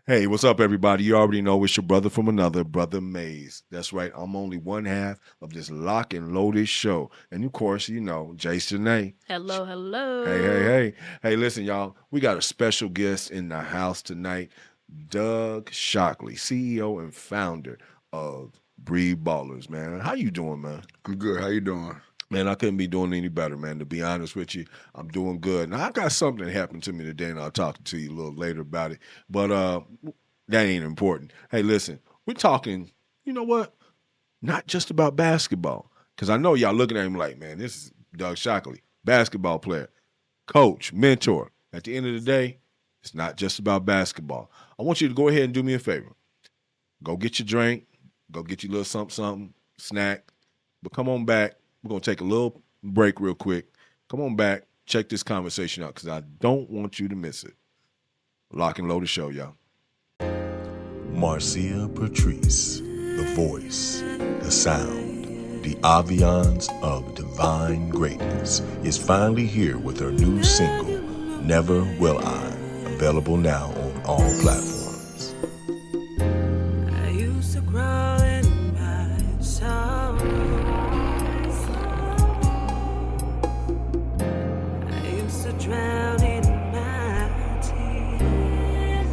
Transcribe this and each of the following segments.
Hey, what's up, everybody? You already know it's your brother from another, Brother Maze. That's right. I'm only one half of this lock and loaded show. And of course, Jason A. Hello, Hey, hey, hello. hey. Hey, listen, y'all. We got a special guest in the house tonight, Doug Shockley, CEO and founder of Breed Ballers, man. How you doing, man? I'm good. How you doing? Man, I couldn't be doing any better, man. To be honest with you, I'm doing good. Now, I got something that happened to me today, and I'll talk to you a little later about it. But that ain't important. Hey, listen, we're talking, you know what? Not just about basketball. Because I know y'all looking at him like, man, this is Doug Shockley, basketball player, coach, mentor. At the end of the day, it's not just about basketball. I want you to go ahead and do me a favor. Go get your drink, go get your little something, something, snack. But come on back. We're going to take a little break real quick. Come on back. Check this conversation out because I don't want you to miss it. Lock and load the show, y'all. Marcia Patrice, the voice, the sound, the Aviance of divine greatness, is finally here with her new single, Never Will I, available now on all platforms. I used to crawl in my sorrows. I used to drown in my tears.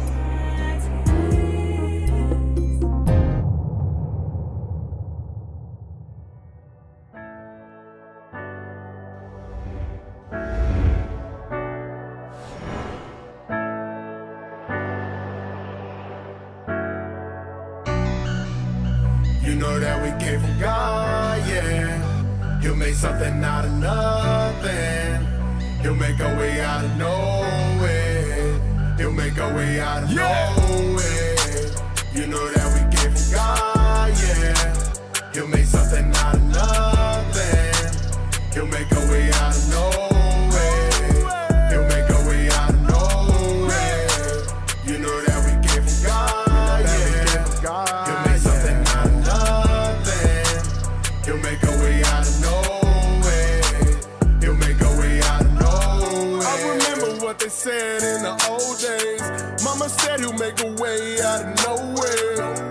You know that we came from God, yeah. He'll make something out of nothing. He'll make a way out of nowhere. He'll make a way out of nowhere. You know that we came from God, yeah. He'll make something out of nothing. He'll make a way out of nowhere. He'll make a way out of nowhere. You know that we came from God, yeah. He'll make something out of nothing. He'll make a way out of nowhere. He'll make a way out of nowhere. I remember what they said in the old days. Mama said he'll make a way out of nowhere.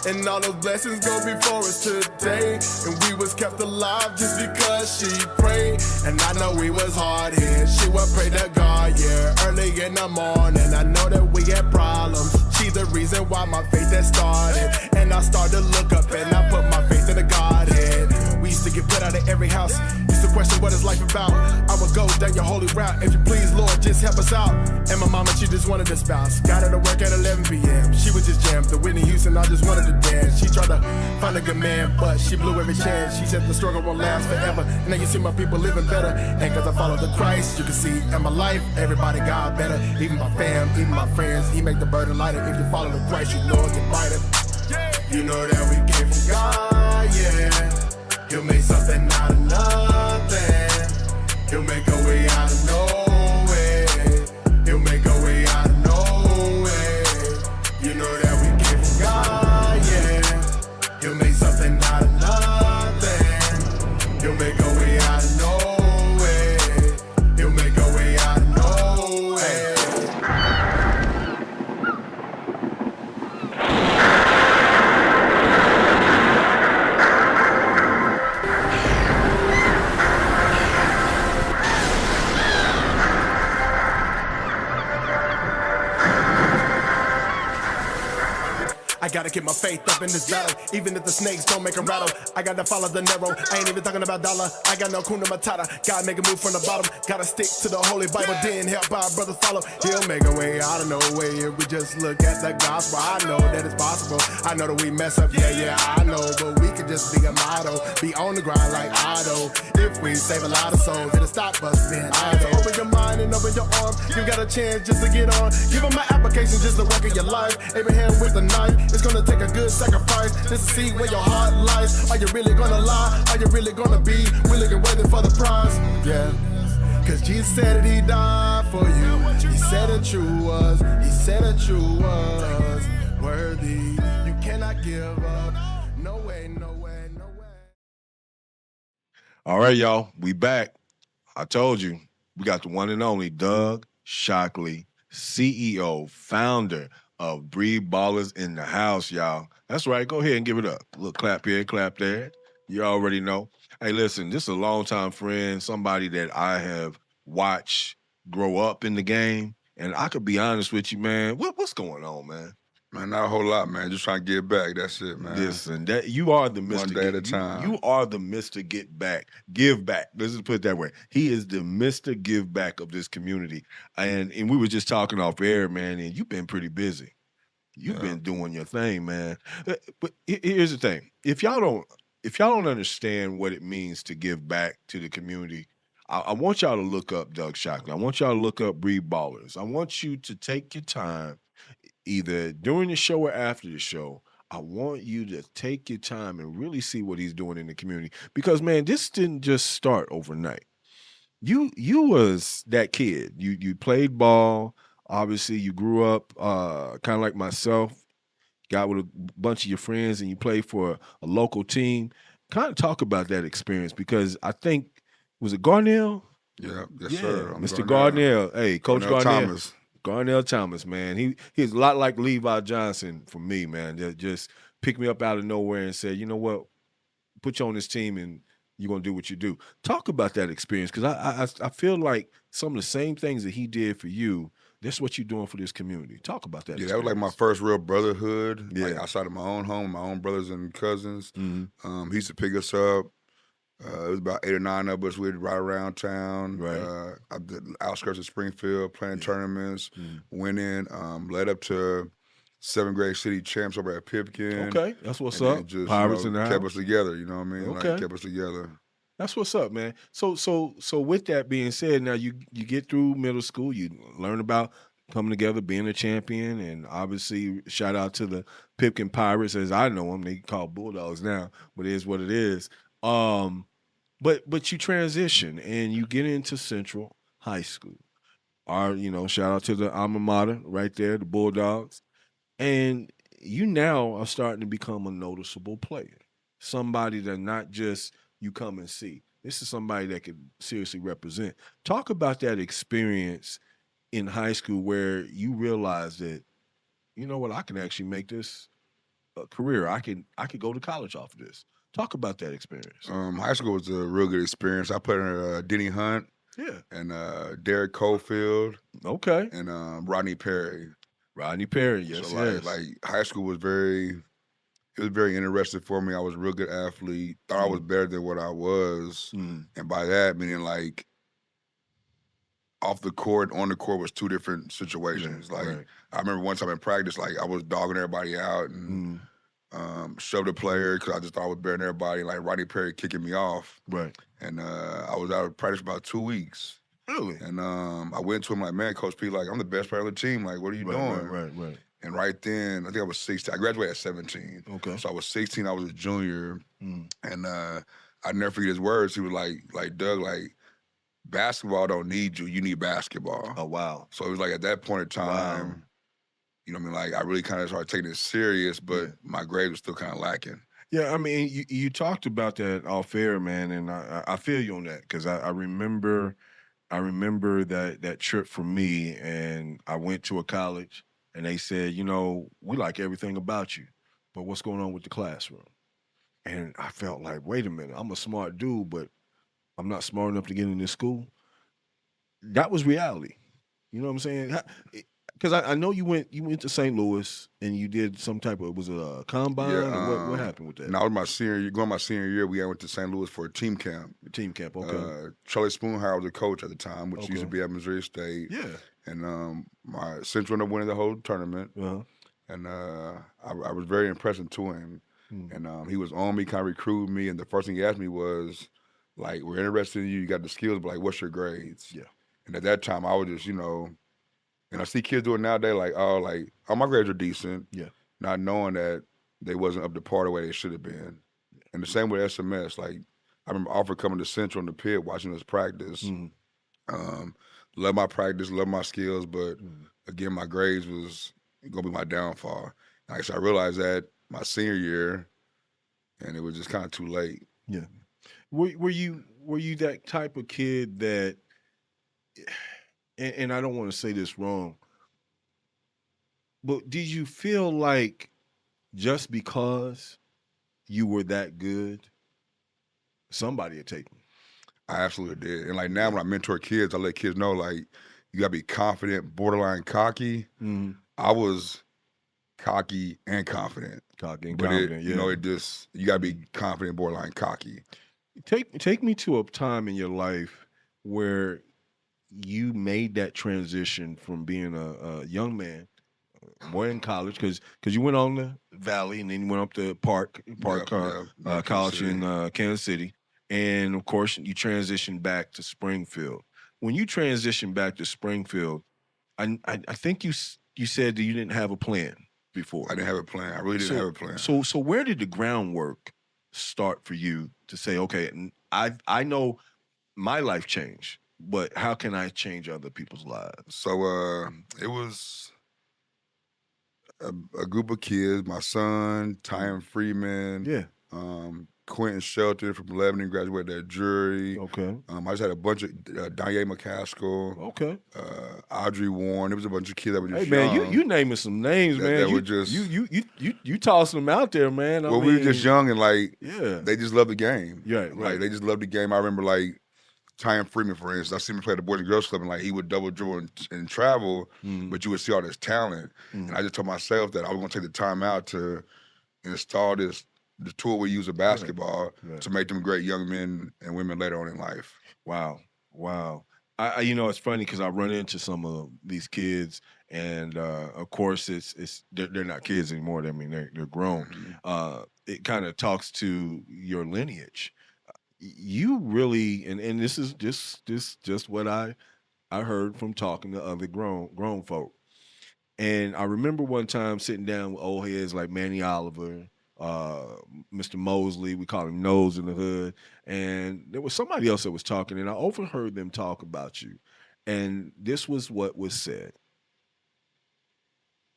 And all those blessings go before us today. And we was kept alive just because she prayed. And I know we was hard hit. She would pray to God, yeah, early in the morning. I know that we had problems. She the reason why my faith had started. And I started to look up and I put my faith in the Godhead. We used to get put out of every house. Used to question what is life about. I would go down your holy route. If you please, Lord, just help us out. And my mama, she just wanted a spouse. Got her to work at 11 p.m. She was just jammed. The Whitney Houston, I just wanted to dance. She tried to find a good man, but she blew every chance. She said the struggle won't last forever. And now you see my people living better. And cause I follow the Christ, you can see in my life, everybody got better. Even my fam, even my friends. He make the burden lighter. If you follow the Christ, you know it get brighter. You know that we came from God, yeah. He'll make something out of nothing. He'll make a way out of nowhere. He'll make a way out of nowhere. You know that we came from God, yeah. He'll make something out of nothing. He'll make a way out of nowhere. He'll make a way out of nowhere. I gotta keep my faith up in this battle. Even if the snakes don't make a rattle, I gotta follow the narrow. I ain't even talking about dollar. I got no kuna matata. Gotta make a move from the bottom. Gotta stick to the Holy Bible. Then help our brothers follow. He'll make a way out of nowhere. If we just look at the gospel, I know that it's possible. I know that we mess up, yeah, I know. But we could just be a motto. Be on the grind like Otto. If we save a lot of souls, it'll stop us being idle. Open your mind and open your arms. You got a chance just to get on. Give them an application just to work in your life. Abraham with a knife. It's gonna take a good sacrifice just to see where your heart lies. Are you really gonna lie? Are you really gonna be willing and worthy for the prize? Yeah. Cause Jesus said that he died for you. He said that you was. He said that you was worthy. You cannot give up. No way, no way, no way. All right, y'all. We back. I told you. We got the one and only Doug Shockley, CEO, founder of Breed Ballers in the house, y'all. That's right. Go ahead and give it up. A little clap here, clap there. You already know. Hey, listen, this is a longtime friend, somebody that I have watched grow up in the game. And I could be honest with you, man. What's going on, man? Man, not a whole lot, man. Just trying to get back. That's it, man. Listen, that you are the One Mister day at a Get. time. You are the Mister Get Back, Give Back. Let's just put it that way. He is the Mister Give Back of this community, and we were just talking off air, man. And you've been pretty busy. You've Yeah. been doing your thing, man. But here's the thing: if y'all don't understand what it means to give back to the community, I want y'all to look up Doug Shockley. I want y'all to look up Breed Ballers. I want you to take your time, either during the show or after the show. I want you to take your time and really see what he's doing in the community. Because man, this didn't just start overnight. You was that kid. You played ball. Obviously, you grew up kind of like myself. Got with a bunch of your friends, and you played for a local team. Kind of talk about that experience because I think was it Garnell? Yeah, yes, Yeah, sir. I'm Mr. Garnell. Garnell. Hey, Coach Garnell Garnell. Thomas. Garnell Thomas, man. He's a lot like Levi Johnson for me, man. Just picked me up out of nowhere and said, you know what, put you on this team and you're gonna do what you do. Talk about that experience because I feel like some of the same things that he did for you, that's what you're doing for this community. Talk about that. Yeah, that was like my first real brotherhood, like Yeah. outside of my own home, my own brothers and cousins. Mhm. He used to pick us up. It was about 8 or 9 of us. We'd ride around town, Right. at the outskirts of Springfield, playing Yeah. tournaments, Mhm. winning. Led up to 7th grade city champs over at Pipkin. Okay, that's what's And up. then just, Pirates in the kept house. us together, you know what I mean? Like, Okay. kept us together. That's what's up, man. So with that being said, now you get through middle school, you learn about coming together, being a champion, and obviously shout out to the Pipkin Pirates as I know them. They call Bulldogs now, but it is what it is. But you transition and you get into Central High School. Shout out to the alma mater right there, the Bulldogs. And you now are starting to become a noticeable player. Somebody that not just you come and see. This is somebody that could seriously represent. Talk about that experience in high school where you realize that, you know what, I can actually make this a career. I could go to college off of this. Talk about that experience. High school was a real good experience. I played under Denny Hunt Yeah. and Derek Cofield Okay. and Rodney Perry. Rodney Perry, yes, So yes. like high school was very interesting for me. I was a real good athlete. Thought I was better than what I was. Mm. And by that meaning like off the court, on the court was two different situations. Yeah, Like right. I remember one time in practice, like I was dogging everybody out and shoved a player because I just thought I was better than everybody. Like Rodney Perry kicking me off. Right. And I was out of practice for about 2 weeks. Really? And I went to him like, man, Coach P, like I'm the best player on the team. Like, what are you doing? Right. And right then, I think I was 16. I graduated at 17. Okay. So I was 16. I was a junior, Mm. and I never forget his words. He was like Doug, like basketball don't need you. You need basketball. Oh wow. So it was like at that point in time, Wow. you know what I mean? Like I really kind of started taking it serious, but Yeah. my grade was still kind of lacking. Yeah, I mean, you talked about that off air, man, and I feel you on that because I remember that trip for me, and I went to a college, and they said, we like everything about you, but what's going on with the classroom? And I felt like, wait a minute, I'm a smart dude, but I'm not smart enough to get in this school. That was reality. You know what I'm saying? Because I know you went to St. Louis and you did some type of, was it a combine or what happened with that? No, it was my senior year. Going my senior year, we went to St. Louis for a team camp. Team camp, okay. Charlie Spoonhour was the coach at the time, which used to Okay. be at Missouri State. Yeah. And my Central ended up winning the whole tournament. Uh-huh. And I was very impressive to him. Mm. And he was on me, kind of recruiting me. And the first thing he asked me was, like, we're interested in you. You got the skills, but, like, what's your grades? Yeah. And at that time, I was just, and I see kids doing nowadays, like, oh, my grades are decent. Yeah. Not knowing that they wasn't up to par the way they should have been. And the same with SMS. Like, I remember Alfred coming to Central in the pit, watching us practice. Love my practice, love my skills, but again, my grades was gonna be my downfall. Like, so I realized that my senior year, and it was just kind of too late. Yeah. Were you that type of kid that, and I don't want to say this wrong, But did you feel like just because you were that good, somebody would take me? I absolutely did. And like now Yeah. when I mentor kids, I let kids know like you gotta be confident, borderline cocky. Mm-hmm. I was cocky and confident. Cocky and But it, confident, you know, yeah. it just you gotta be confident, borderline cocky. Take me to a time in your life where you made that transition from being a young man, boy in college, because you went on the Valley and then you went up to Yep, yep. Kansas College City. in Kansas City, and of course you transitioned back to Springfield. When you transitioned back to Springfield, I think you said that you didn't have a plan before. I didn't have a plan. I really didn't have a plan. So where did the groundwork start for you to say, okay, I know my life changed, but how can I change other people's lives? So it was a group of kids, my son, Tyon Freeman, Yeah. Quentin Shelton from Lebanon graduated at jury. Okay. I just had a bunch of Danye McCaskill, Okay. Audrey Warren. There was a bunch of kids that were just Hey man, young. you naming some names, man. that you, were just you tossing them out there, man. we were just young and like Yeah. they just loved the game. Yeah, right. Like they just loved the game. I remember like Tyon Freeman, for instance, I seen him play at the Boys and Girls Club, and like he would double dribble and travel, but you would see all this talent. And I just told myself that I was gonna take the time out to install the tool we use of basketball Right. to make them great young men and women later on in life. Wow. I you know, it's funny because I run into some of these kids, and of course, they're not kids anymore. I mean, they're grown. It kind of talks to your lineage. You really, and this is just what I heard from talking to other grown folk. And I remember one time sitting down with old heads like Manny Oliver, uh, Mr. Mosley, we call him Nose in the Hood, and there was somebody else that was talking, and I overheard them talk about you. And this was what was said.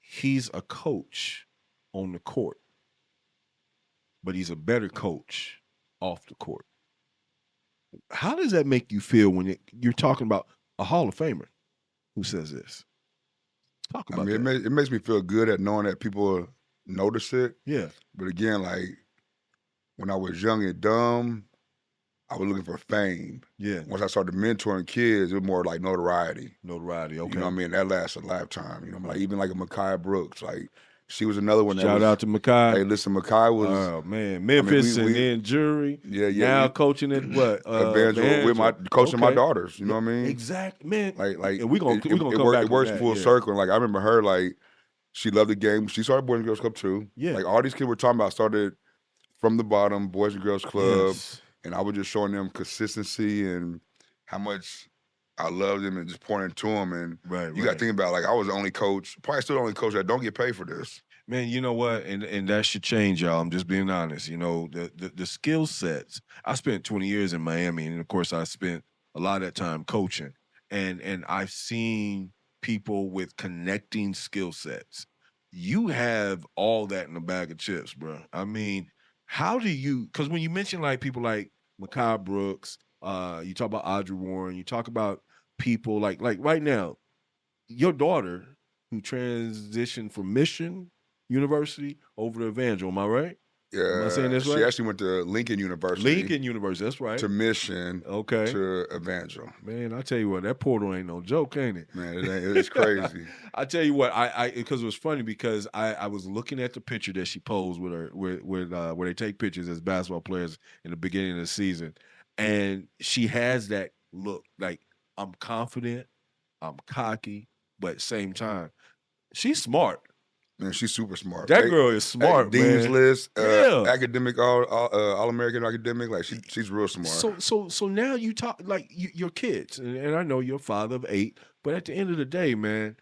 He's a coach on the court, but he's a better coach off the court. How does that make you feel when you're talking about a Hall of Famer who says this? Talk I about mean, that. it makes me feel good at knowing that people notice it. Yeah. But again, like when I was young and dumb, I was looking for fame. Yeah. Once I started mentoring kids, it was more like notoriety. Notoriety. Okay. You know what I mean? That lasts a lifetime. You know, like even like a Mekhi Brooks, like she was another one. Shout out to Mekhi. Hey, listen, Mekhi was. Oh man, Memphis and then jury. Yeah. Now coaching at what? Evangel with my coaching my daughters. You know what I mean? Exactly, man. Like and we gonna come back. It works full circle. Like I remember her, like she loved the game. She started Boys and Girls Club too. Yeah. Like all these kids we're talking about started from the bottom, Boys and Girls Club, Yes. and I was just showing them consistency and how much I loved them and just pointing to them. And you got to think about, like, I was the only coach, probably still the only coach that don't get paid for this. Man, you know what? And that should change, y'all. I'm just being honest. You know, the skill sets. I spent 20 years in Miami, and of course, I spent a lot of that time coaching. And I've seen people with connecting skill sets. You have all that in a bag of chips, bro. I mean, how do you? Because when you mention like people like Mekhi Brooks, you talk about Audrey Warren, you talk about people like right now, your daughter who transitioned from Mission University over to Evangel. Am I right? Yeah, Am I saying this right? She actually went to Lincoln University. Lincoln University, that's right. To Mission. Okay. To Evangel. Man, I tell you what, that portal ain't no joke, ain't it? Man, it's crazy. I tell you what, I because it was funny because I was looking at the picture that she posed with her where they take pictures as basketball players in the beginning of the season, and she has that look like I'm confident, I'm cocky, but at the same time, she's smart. Man, she's super smart. That girl is smart, Dean's man. List, Yeah. academic, all American academic. Like she's real smart. So now you talk like your kids, and I know you're a father of 8, but at the end of the day, man,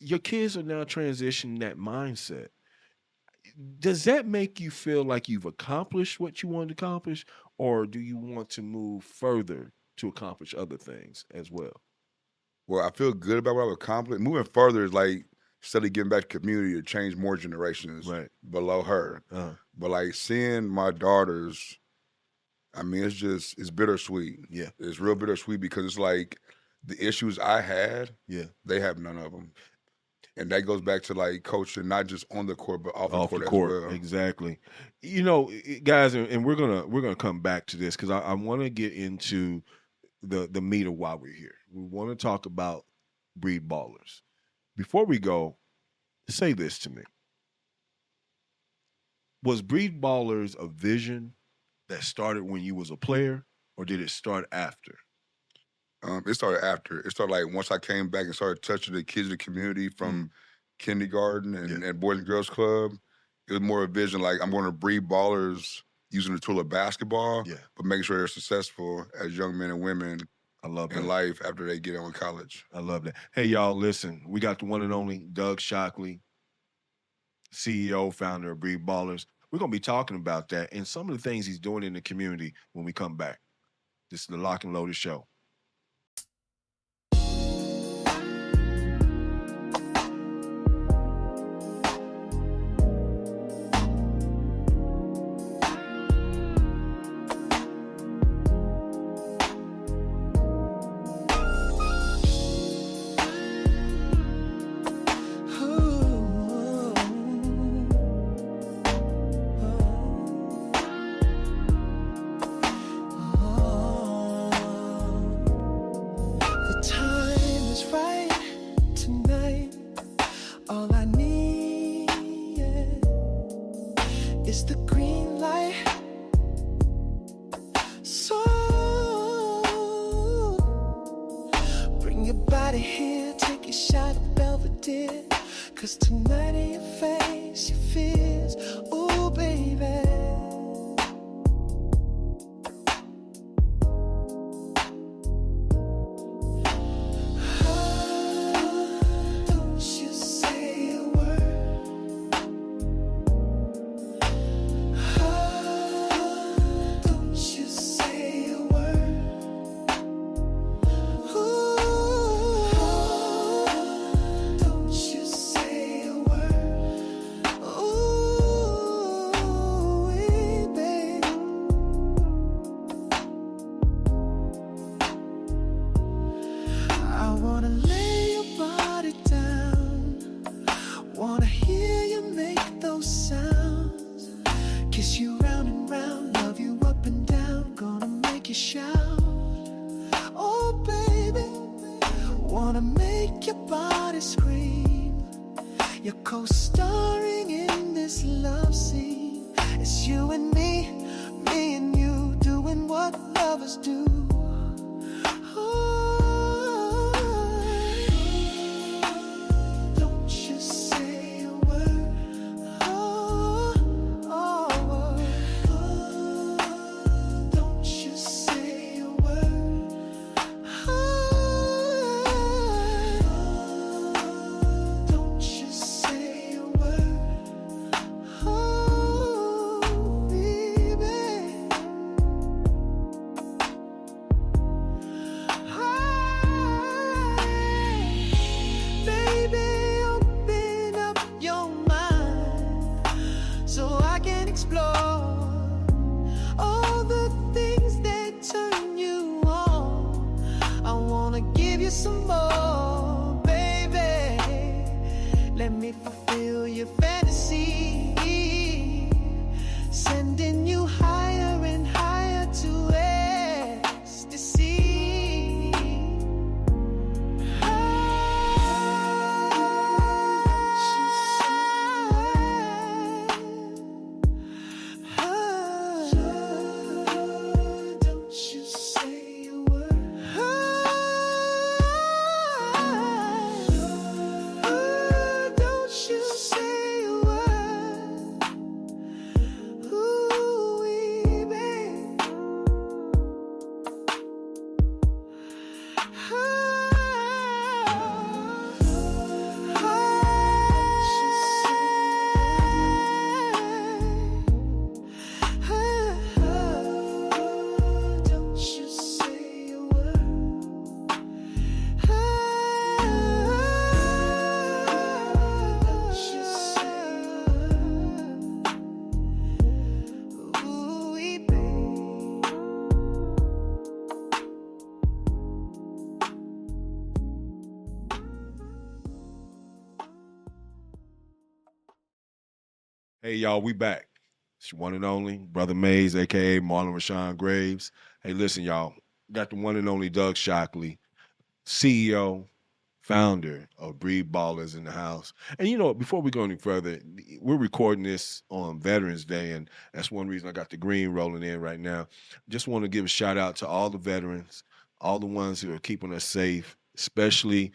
your kids are now transitioning that mindset. Does that make you feel like you've accomplished what you wanted to accomplish, or do you want to move further to accomplish other things as well? Well, I feel good about what I've accomplished. Moving further is like steadily getting back to community to change more generations below her. But like seeing my daughters, I mean, it's bittersweet. Yeah. It's real bittersweet because it's like the issues I had, yeah, they have none of them. And that goes back to like coaching, not just on the court, but off the Off court the as court, well. exactly. You know, guys, and we're gonna come back to this because I want to get into the meat of why we're here. We want to talk about breed ballers. Before we go, say this to me: was breed ballers a vision that started when you was a player, or did it start after? It started after. It started like once I came back and started touching the kids in the community from kindergarten and Boys and Girls Club. It was more a vision like I'm going to breed ballers using the tool of basketball, Yeah. but making sure they're successful as young men and women I love in that. life after they get out of college. I love that. Hey, y'all, listen, we got the one and only Doug Shockley, CEO, founder of Breed Ballers. We're going to be talking about that and some of the things he's doing in the community when we come back. This is the Lock and Loaded Show. The time is right tonight. All I need is the green light. So bring your body here, take a shot of Belvedere. 'Cause tonight in your face, your fears, ooh baby. Don't you say a word. Don't you say a word. Don't you say a word. Ooh, baby. I wanna lay your body down. Wanna hear you make those sounds. Kiss you round and round, love you up and down. Gonna make you shout. Oh baby, wanna make your body scream. You're co-starring in this love scene. It's you and me and you doing what lovers do. Don't you say a word. Don't you say a word. Don't you say a word. Oh, baby. Baby, open up your mind so I can explore all the things that turn you on. I wanna give you some more, baby. Let me fulfill your fantasy, sending you higher and higher to ecstasy. Don't you say a word. Don't you say a word. Hey, y'all, we back. It's your one and only Brother Mays, aka Marlon Rashawn Graves. Hey, listen, y'all. Got the one and only Doug Shockley, CEO, founder of Breed Ballers in the house. And you know, before we go any further, we're recording this on Veterans Day, and that's one reason I got the green rolling in right now. Just want to give a shout out to all the veterans, all the ones who are keeping us safe, especially,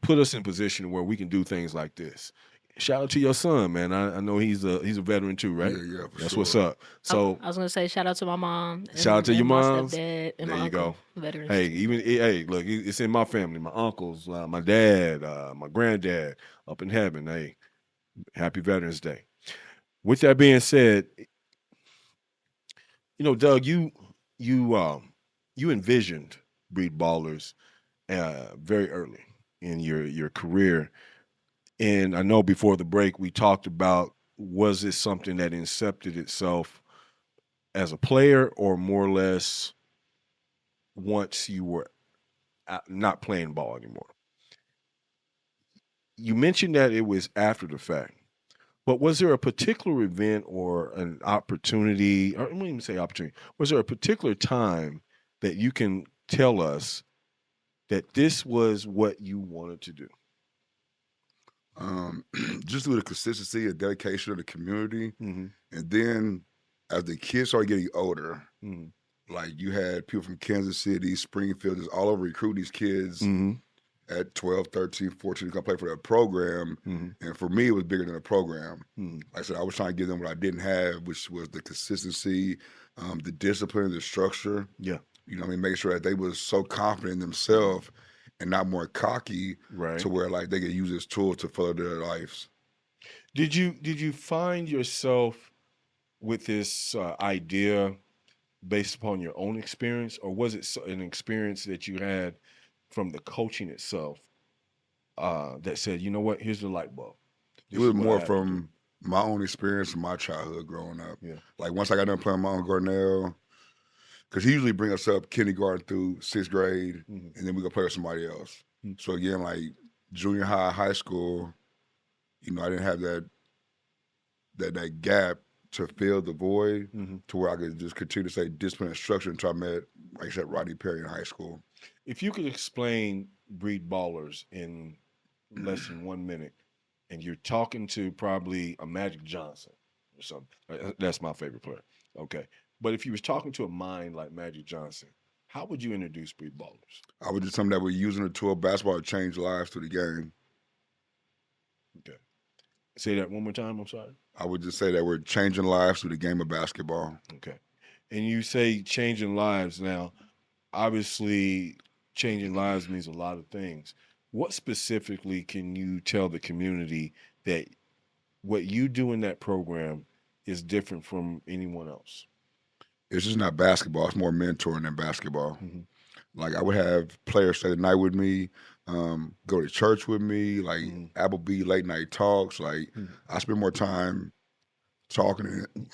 put us in position where we can do things like this. Shout out to your son, man. I know he's a veteran too, right? Yeah, yeah, for That's what's sure. up. So I was gonna say shout out to my mom shout out to your and my moms. stepdad and There my you uncle, go. veterans Hey, too. hey, look, it's in my family. My uncles, my dad, my granddad, up in heaven. Hey, happy Veterans Day. With that being said, Doug, you envisioned Breed Ballers very early in your career, and I know before the break we talked about, was it something that incepted itself as a player, or more or less once you were not playing ball anymore? You mentioned that it was after the fact, but was there a particular event or an opportunity, or I wouldn't even say opportunity, was there a particular time that you can tell us that this was what you wanted to do? Um, just through the consistency and dedication of the community, Mm-hmm. and then as the kids started getting older, Mm-hmm. like you had people from Kansas City, Springfield, just all over recruiting these kids Mm-hmm. at 12, 13, 14 to come play for that program. Mm-hmm. And for me, it was bigger than a program. Mm-hmm. Like I said, I was trying to give them what I didn't have, which was the consistency, the discipline, the structure. Yeah. Making sure that they was so confident in themselves and not more cocky Right. to where like they could use this tool to further their lives. Did you find yourself with this idea based upon your own experience, or was it an experience that you had from the coaching itself that said, you know what, here's the light bulb. It This is was what I more have to do. from my own experience from my childhood growing up. Yeah. Like once I got done playing my own Garnell, because he usually bring us up kindergarten through sixth grade, Mm-hmm. and then we go play with somebody else. Mm-hmm. So again, like junior high, high school, I didn't have that gap to fill the void Mm-hmm. to where I could just continue to say discipline and structure until I met, like I said, Rodney Perry in high school. If you could explain Breed Ballers in less than 1 minute, and you're talking to probably a Magic Johnson or something, that's my favorite player. Okay. But if you was talking to a mind like Magic Johnson, how would you introduce Breed Ballers? I was just something that we're using the tool of basketball to change lives through the game. Okay. Say that one more time. I'm sorry. I would just say that we're changing lives through the game of basketball. Okay. And you say changing lives. Now, obviously, changing lives means a lot of things. What specifically can you tell the community that what you do in that program is different from anyone else? It's just not basketball. It's more mentoring than basketball. Mm-hmm. Like I would have players stay the night with me, go to church with me, like Mm-hmm. Applebee late night talks. Like Mm-hmm. I spend more time talking and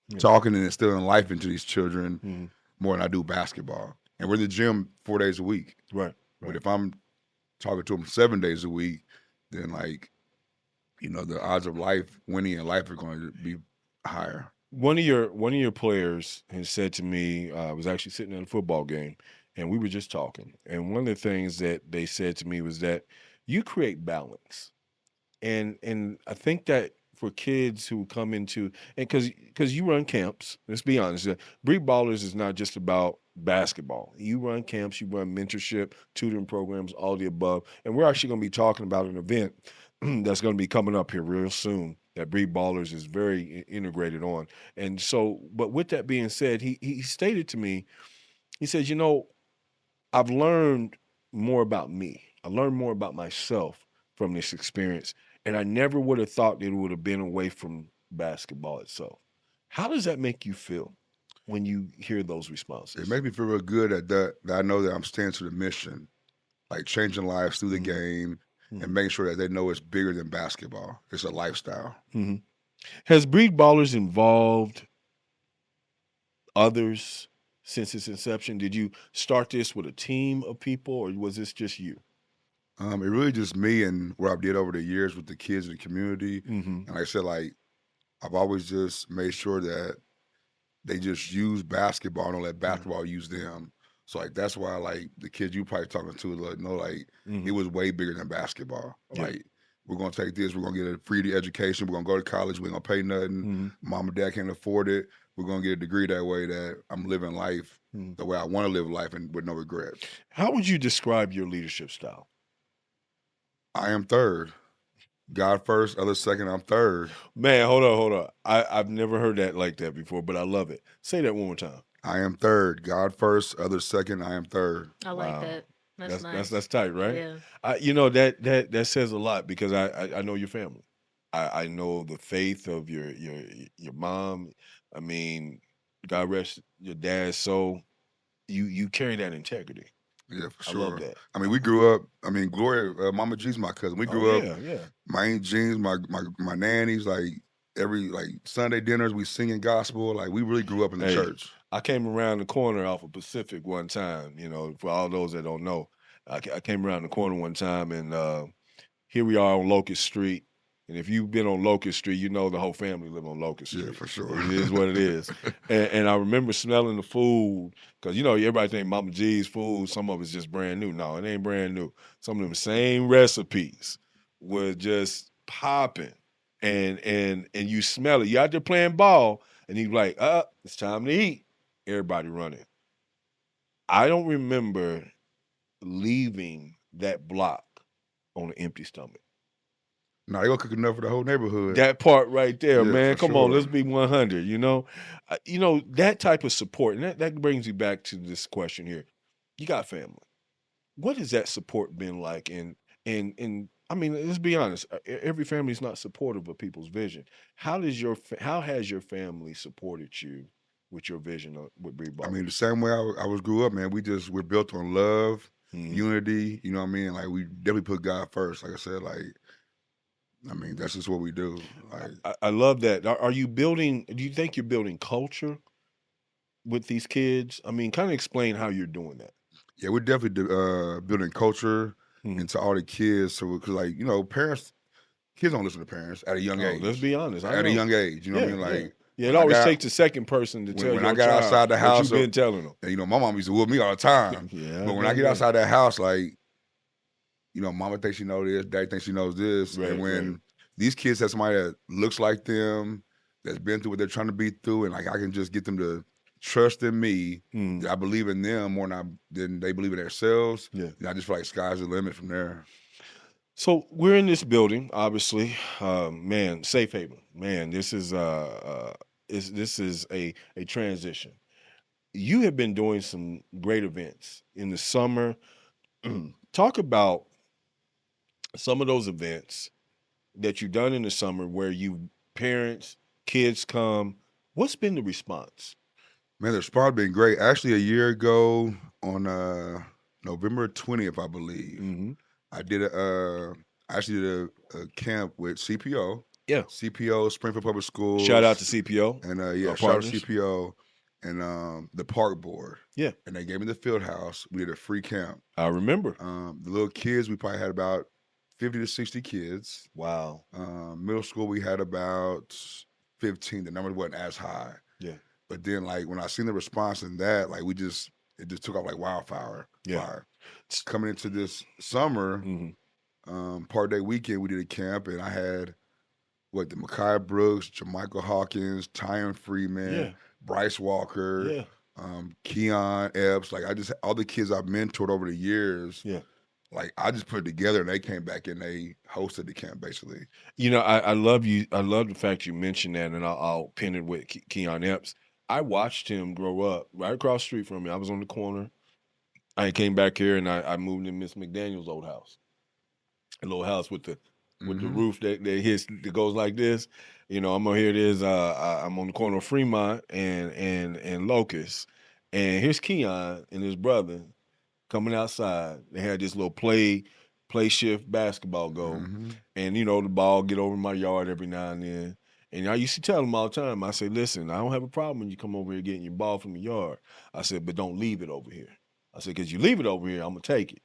Yeah. talking and instilling life into these children Mm-hmm. more than I do basketball. And we're in the gym 4 days a week. Right. But Right. if I'm talking to them 7 days a week, then like the odds of life winning in life are going to be higher. One of your players has said to me, I was actually sitting at a football game, and we were just talking. And one of the things that they said to me was that you create balance. And I think that for kids who come into, and because you run camps, let's be honest, Breed Ballers is not just about basketball. You run camps, you run mentorship, tutoring programs, all the above. And we're actually going to be talking about an event that's going to be coming up here real soon that Breed Ballers is very integrated on. And so, but with that being said, he stated to me, he says, I've learned more about me. I learned more about myself from this experience. And I never would have thought that it would have been away from basketball itself. How does that make you feel when you hear those It responses? makes me feel real good that I know that I'm staying to the mission, like changing lives through the Mhm. game and Mhm. making sure that they know it's bigger than basketball. It's a lifestyle. Mhm. Has Breed Ballers involved others since its inception? Did you start this with a team of people, or was this just you? It really just me and what I did over the years with the kids in the community. Mm-hmm. And like I said, like I've always just made sure that they just use basketball, don't let basketball use them. So like that's why like the kids you probably talking to like know like Mm-hmm. it was way bigger than basketball. Yeah. Like we're gonna take this, we're gonna get a free education, we're gonna go to college, we're gonna pay nothing. Mm-hmm. Mom and dad can't afford it. We're gonna get a degree that way that I'm living life Mm-hmm. the way I want to live life and with no regrets. How would you describe your leadership style? I am third. God first, others second, I'm third. Man, hold on. I've never heard that like that before, but I love it. Say that one more time. I am third. God first, others second, I am third. I like Wow. that. That's nice. That's tight, right? Yeah. That says a lot because I know your family. I know the faith of your mom. I mean, God rest your dad's soul. You carry that integrity. Yeah, for I love sure. that. I mean, we grew up. I mean, Gloria, Mama G's my cousin. We Oh grew up. yeah. My Aunt Jeans, my nannies, like every like Sunday dinners, we singing gospel. Like we really grew up in the Hey, church. I came around the corner off of Pacific one time. You know, for all those that don't know, I came around the corner one time, and here we are on Locust Street. And if you've been on Locust Street, you know the whole family live on Locust Street. Yeah, for sure. It is what it is. And I remember smelling the food because, you know, everybody think Mama G's food, some of it's just brand new. No, it ain't brand new. Some of them same recipes were just popping. And you smell it. You out there playing ball, and you like, it's time to eat. Everybody running. I don't remember leaving that block on an empty stomach. No, they gonna cook enough for the whole neighborhood. That part right there, Yeah, man. for Come on, sure. let's be 100. You know that type of support, and that brings me back to this question here. You got family. What has that support been like? And I mean, let's be honest. Every family is not supportive of people's vision. How has your family supported you with your vision with Bree I Ball? mean, the same way I was grew up, man. We're built on love, Mhm. unity. You know what I mean? Like we definitely put God first. Like I said, like I mean, that's just what we do. Like I love that. Are you building? Do you think you're building culture with these kids? I mean, kind of explain how you're doing that. yeah, we're definitely building culture Mhm. into all the kids. So because like you know, kids don't listen to parents at a young Oh, age. let's be honest. I At a know. young age, you know what I mean? Yeah. Like Yeah, it when I always got takes the second person to tell when your I got child outside the what house, you've been telling them. and, you know, my mom used to whoop me all the time. Yeah, But when I get outside that house, like you know, mama thinks she knows this, daddy thinks she knows this, Right, and when right. these kids have somebody that looks like them, that's been through what they're trying to be through, and like I can just get them to trust in me. Mm. That I believe in them more than they believe in themselves. Yeah. And I just feel like sky's the limit from there. So we're in this building, obviously. Man, safe haven. Man, this is a transition. You have been doing some great events in the summer. Talk about some of those events that you've done in the summer where you parents, kids come. What's been the response? Man, the spot been great. Actually, a year ago on November 20th, I believe, Mm-hmm. I did I actually did a camp with CPO. Yeah. CPO, Springfield Public Schools. Shout out to CPO. And yeah, our shout out partners. to CPO and the park board. Yeah. And they gave me the field house. We did a free camp. I remember. The little kids, we probably had about 50 to 60 kids. Wow. Middle school, we had about 15. The number wasn't as high. Yeah. But then, like, when I seen the response in that, like, it just took off like wildfire. Yeah. Fire. Coming into this summer, part day weekend, we did a camp, and I had the Mekhi Brooks, Jermichael Hawkins, Tyon Freeman, Bryce Walker, Keon Epps. Like all the kids I've mentored over the years. Yeah. Like I just put it together, and they came back and they hosted the camp basically. You know, I love you. I love the fact you mentioned that, and I'll pin it with Keon Epps. I watched him grow up right across the street from me. I was on the corner. I came back here, and I moved in Miss McDaniel's old house, a little house with the roof that goes like this. You know, I'm on here. It is. I'm on the corner of Fremont and Locust, and here's Keon and his brother coming outside. They had this little play shift basketball go, and you know the ball get over my yard every now and then. And I used to tell them all the time. I said, "Listen, I don't have a problem when you come over here getting your ball from the yard." I said, "But don't leave it over here." I said, "Because you leave it over here, I'm gonna take it."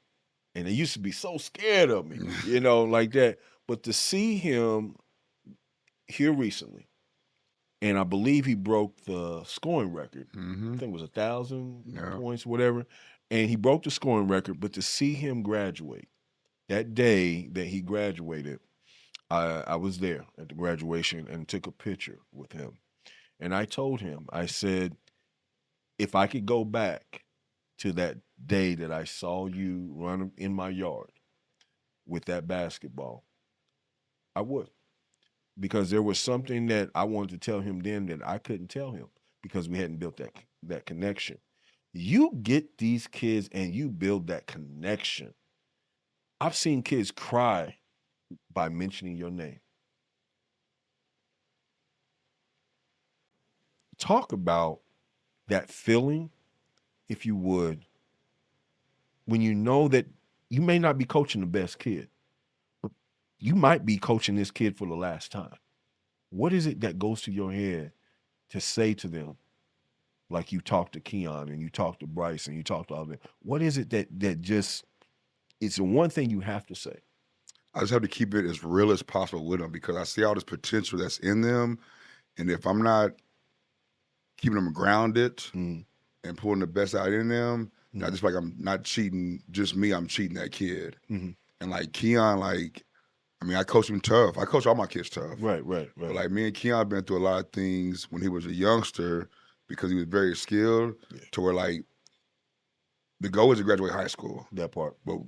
And they used to be so scared of me, you know, like that. But to see him here recently, and I believe he broke the scoring record. I think it was 1,000 points, whatever. And he broke the scoring record. But to see him graduate, that day that he graduated, I was there at the graduation and took a picture with him. And I told him, I said, if I could go back to that day that I saw you run in my yard with that basketball, I would. Because there was something that I wanted to tell him then that I couldn't tell him because we hadn't built that connection. You get these kids and you build that connection. I've seen kids cry by mentioning your name. Talk about that feeling, if you would, when you know that you may not be coaching the best kid, but you might be coaching this kid for the last time. What is it that goes to your head to say to them, like you talk to Keon and you talk to Bryce and you talk to all of them? What is it that just, it's the one thing you have to say? I just have to keep it as real as possible with them because I see all this potential that's in them. And if I'm not keeping them grounded and pulling the best out in them, I just feel like I'm not cheating just me, I'm cheating that kid. And like Keon, like, I mean, I coach him tough. I coach all my kids tough. Right. But like me and Keon been through a lot of things when he was a youngster because he was very skilled to where like the goal is to graduate high school. That part. But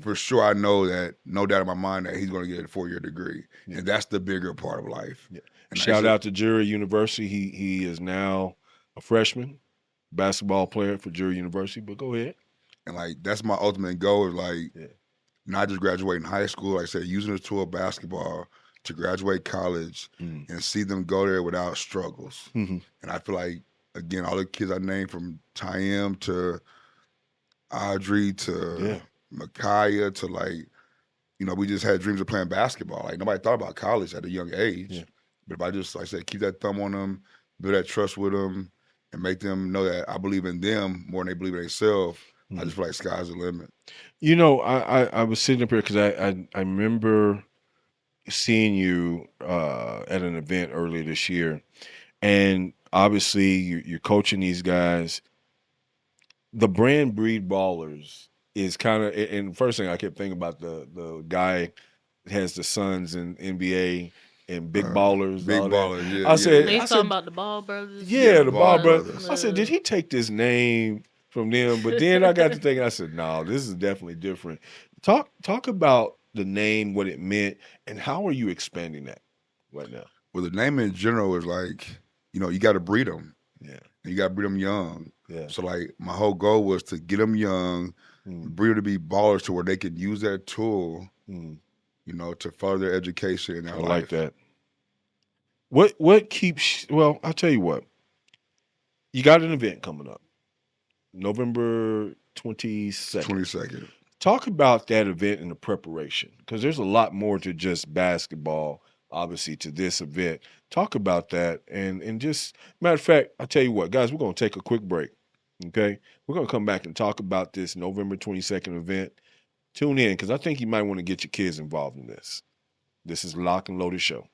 for sure, I know that, no doubt in my mind, that he's going to get a 4-year degree. And that's the bigger part of life. Shout out to Drury University. He is now a freshman basketball player for Drury University, but go ahead. And like, that's my ultimate goal is like, not just graduating high school, like I said, using the tool of basketball to graduate college and see them go there without struggles. And I feel like, again, all the kids I named from Tyem to Audrey to Micaiah to like, you know, we just had dreams of playing basketball. Like nobody thought about college at a young age. But if I just, like I said, keep that thumb on them, build that trust with them, and make them know that I believe in them more than they believe in themselves, I just feel like sky's the limit. You know, I was sitting up here because I remember seeing you at an event earlier this year, and obviously you're coaching these guys. The brand Breed Ballers is kind of, and the first thing I kept thinking about, the guy that has the sons in NBA and Big Ballers. Big all that. Ballers, I said, They talking about the Ball Brothers. Yeah, the Ball Ball Brothers. I said, did he take this name from them? But then I got to thinking, I said, no, this is definitely different. Talk about the name, what it meant, and how are you expanding that right now? Well, the name in general is like, you know, you got to breed them. Yeah. And you got to breed them young. Yeah. So like my whole goal was to get them young, breed them to be ballers to where they could use that tool, you know, to further their education in their life. I like that. What keeps, well, I'll tell you what. You got an event coming up, November 22nd. 22nd. Talk about that event and the preparation, because there's a lot more to just basketball, obviously, to this event. Talk about that. And just, matter of fact, I'll tell you what, guys, we're going to take a quick break, okay? We're going to come back and talk about this November 22nd event. Tune in, because I think you might want to get your kids involved in this. This is Lock and Loaded Show.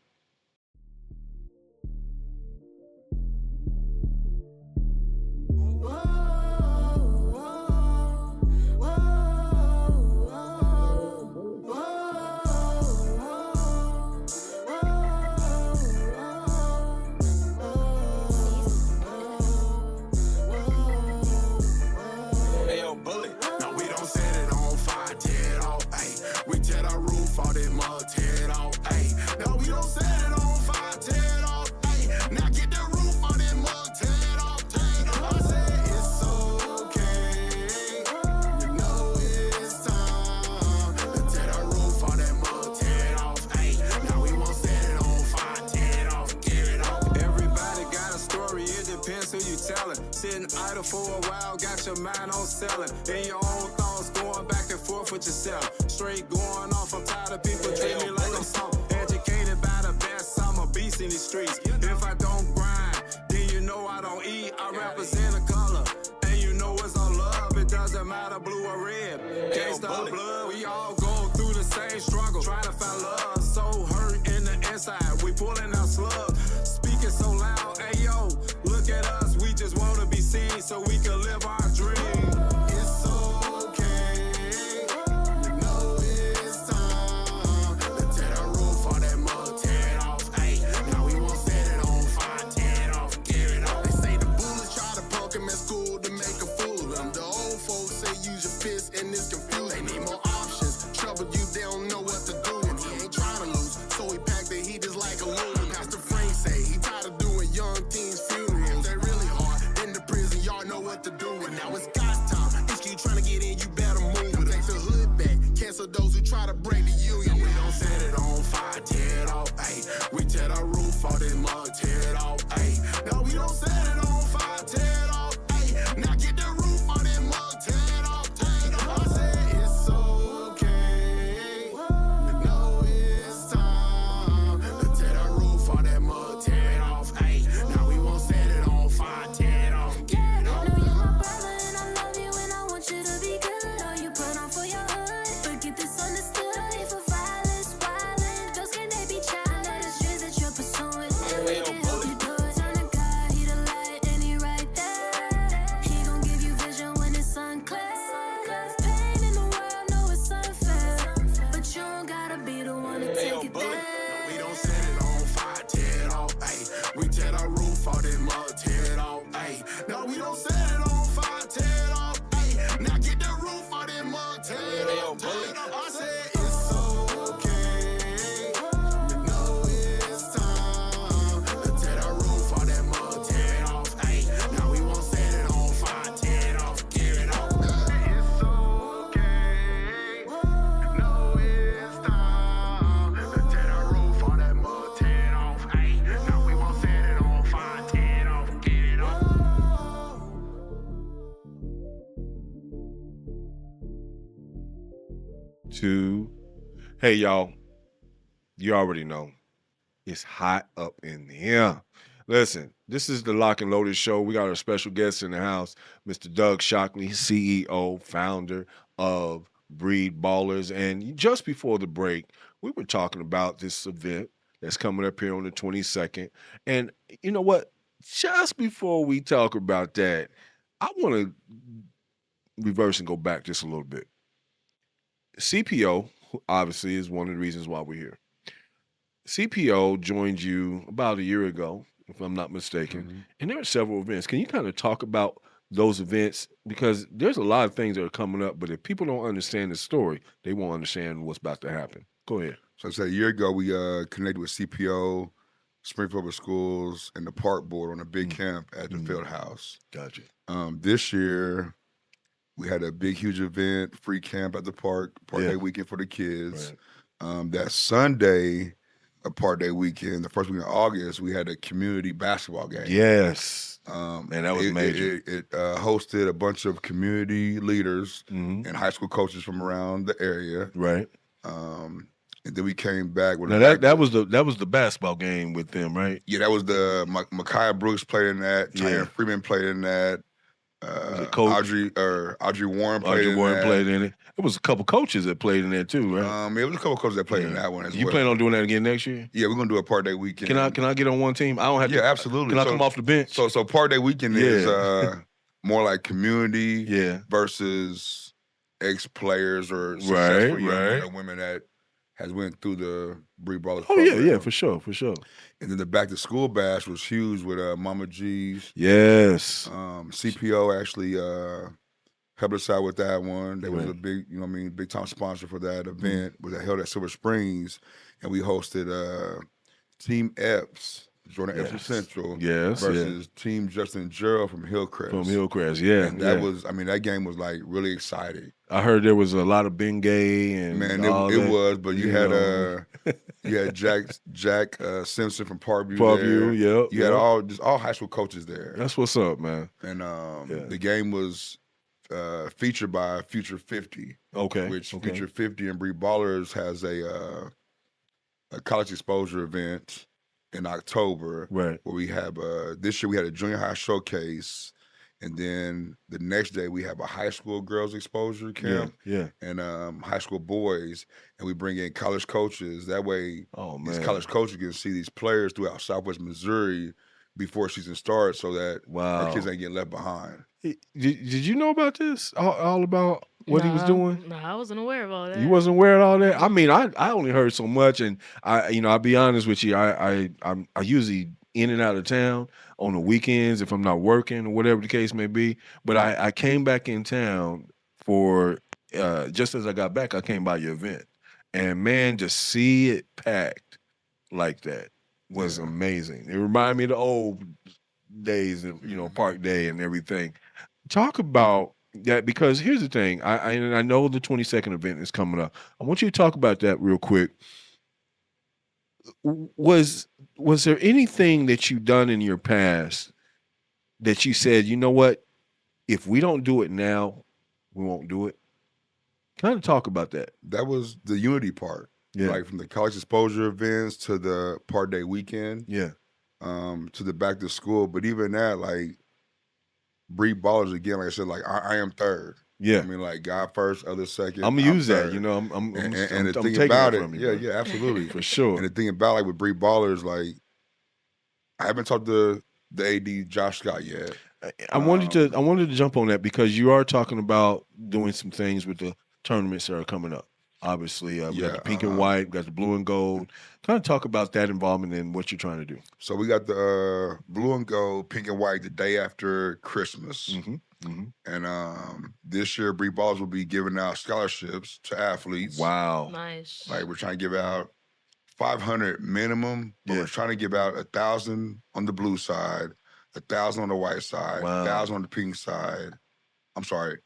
Sitting idle for a while, got your mind on selling. In your own thoughts, going back and forth with yourself. Straight going off, I'm tired of people treat me like I'm soft. Educated by the best, I'm a beast in these streets. If I don't grind, then you know I don't eat. I represent a color, and you know it's all love. It doesn't matter blue or red. Can't taste of blood. We all go through the same struggle. Trying to find love, so hurt in the inside. We pulling out slugs, speaking so loud. Hey yo, look at us. We just want to be seen so we can live our dream. It's okay. You know it's time to tear the roof on that mug, tear it off. Ayy, now we won't set it on fire, tear it off, tear it off. They say the bullets try to punk him at school to make a fool of him. The old folks say use your fist and it's confused. They need more options. Trouble you, they don't know what to do. And he ain't trying to lose, so he packed the heat just like a loon. Pastor Frank say he tired of doing young teens funerals. They really hard in the prison, y'all know what to do. And now it's God's time. If you trying to get in, you better move. Take the hood back, cancel those who try to break the union. We don't set it on fire, tear it off, ayy. We tear the roof off this mug, tear it off, ayy. No, we don't set it on fire, tear it off, ayy. Now get the roof off this mug, tear it off, tear it off. I said it's okay. You know it's time to tear the roof off that mug, tear it off, ayy. Now we won't set it on fire, tear it off, get it off. Know you're my brother and I love you and I want you to be good. All you put on for your hood, but get this understood. For violence, violent, those can they be child? Know the streets that you're pursuing, and we can help you do it. Turn to God, he the light and he right there. He gon' give you vision when it's unclear. Pain in the world, know it's unfair, but you don't gotta be the one to take it there. We don't set it on fire, tear it off, ayy. We tear the roof off this mug, tear it off, ayy. No, we don't set it on fire, tear it off, ayy. Now get the roof off this mug, tear it off, tear it off. I said it's okay. You know it's time to tear the roof off that mug, tear it off, ayy. Now we won't set it on fire, tear it off, tear it off. It's okay. You know it's time to tear the roof off that mug, tear it off, ayy. Now we won't set it on fire, tear it off, get it off. Two. Hey, y'all. You already know it's hot up in here. Listen, this is the Lock and Loaded Show. We got our special guest in the house, Mr. Doug Shockley, CEO, founder of Breed Ballers. And just before the break, we were talking about this event that's coming up here on the 22nd. And you know what? Just before we talk about that, I want to reverse and go back just a little bit. CPO, obviously, is one of the reasons why we're here. CPO joined you about a year ago, if I'm not mistaken, and there are several events. Can you kind of talk about those events? Because there's a lot of things that are coming up, but if people don't understand the story, they won't understand what's about to happen. Go ahead. So I said a year ago, we connected with CPO, Springfield Public Schools, and the Park Board on a big camp at the Field House. Gotcha. This year, we had a big, huge event, free camp at the park Yeah. day weekend for the kids. Right. That Sunday, a part day weekend, the first week of August, we had a community basketball game. Yes. Man, that was major. It hosted a bunch of community leaders Mhm. and high school coaches from around the area. Right. And then we came back with Now that was the basketball game with them, right? yeah, that was the Micaiah Brooks played in that. Yeah. Tyron Freeman played in that. it Coach? Audrey Warren played Audrey in Warren that. played in it. It was a couple coaches that played in there too, right? It was a couple coaches that played in that one as You well. plan on doing that again next year? Yeah, we're gonna do a part day weekend. Can I get on one team? I don't have to. Yeah, absolutely. Can I So- come off the bench? So part day weekend is more like community Yeah. versus ex players or Right, successful young men right. or women that has went through the Breed Ballers Oh yeah, program. yeah, for sure. And then the back to school bash was huge with Mama G's. Yes. CPO actually helped us out with that one. They was Right. a big, big time sponsor for that event. Was held at Silver Springs, and we hosted Team Epps, Jordan Epps from Yes. Central, Yes, yeah. versus Team Justin Gerald from Hillcrest. From Hillcrest, yeah. And that yeah. was, that game was like really exciting. I heard there was a lot of Bengay and Man, all it that. was, but you had know. you had Jack Simpson from Parkview. Parkview, there. yep, You had yep. all high school coaches there. That's what's up, man. And Yeah. the game was featured by Future 50, Okay. which okay. Future 50 and Breed Ballers has a college exposure event in October. Right. Where we have this year we had a junior high showcase, And then the next day we have a high school girls exposure camp yeah. and high school boys, and we bring in college coaches. That way, Oh these man. college coaches can see these players throughout Southwest Missouri before season starts, so that our kids Wow. ain't getting left behind. Did you know about this? All about what he was doing? No, I wasn't aware of all that. You wasn't aware of all that. I mean, I only heard so much, and I'll be honest with you. I usually in and out of town on the weekends if I'm not working or whatever the case may be. But I came back in town for just as I got back, I came by your event, and man, just see it packed like that was Yeah. amazing. It reminded me of the old days, and Park Day and everything. Talk about that because here's the thing. I know the 22nd event is coming up. I want you to talk about that real quick. Was there anything that you done in your past that you said, you know what, if we don't do it now, we won't do it? Kind of talk about that. That was the unity part. Yeah. Like from the college exposure events to the part day weekend, Yeah. to the back to school. But even that, like breed ballers again, like I said, like I am third. Yeah. I mean, like God first, others second. I'm gonna use that. third. You know, I'm And I'm the thing taking about it it, from you, yeah, bro. yeah, absolutely. For sure. And the thing about like with breed ballers, like I haven't talked to the AD Josh Scott yet. I wanted to jump on that because you are talking about doing some things with the tournaments that are coming up. Obviously, we got the pink and white, we got the blue and gold. Kind of talk about that involvement and what you're trying to do. So we got the blue and gold, pink and white the day after Christmas. And this year, Bree Balls will be giving out scholarships to athletes. Wow. Nice. Like we're trying to give out 500 minimum, but we're trying to give out 1,000 on the blue side, 1,000 on the white side, Wow. 1,000 on the pink side. I'm sorry,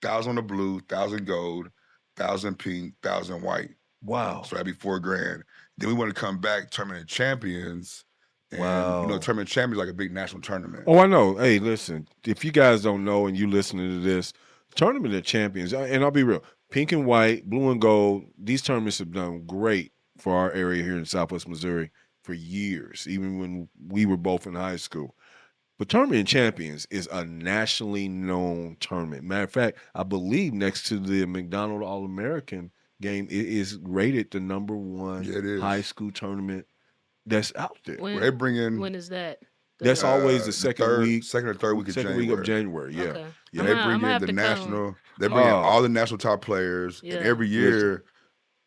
1,000 on the blue, 1,000 gold, 1,000 pink, 1,000 white. Wow. So that'd be $4,000. Then we want to come back tournament champions. And Wow. tournament champions like a big national tournament. Oh, I know. Hey, listen, if you guys don't know and you listening to this, Tournament of Champions, and I'll be real, pink and white, blue and gold, these tournaments have done great for our area here in Southwest Missouri for years, even when we were both in high school. But Tournament of Champions is a nationally known tournament. Matter of fact, I believe next to the McDonald All-American game, it is rated the number one high school tournament that's out there. They bring in. When is that? That's always the second or third week of second January. week of January. Yeah, Okay. yeah. They bring in the national. They bring in all the national top players, and every year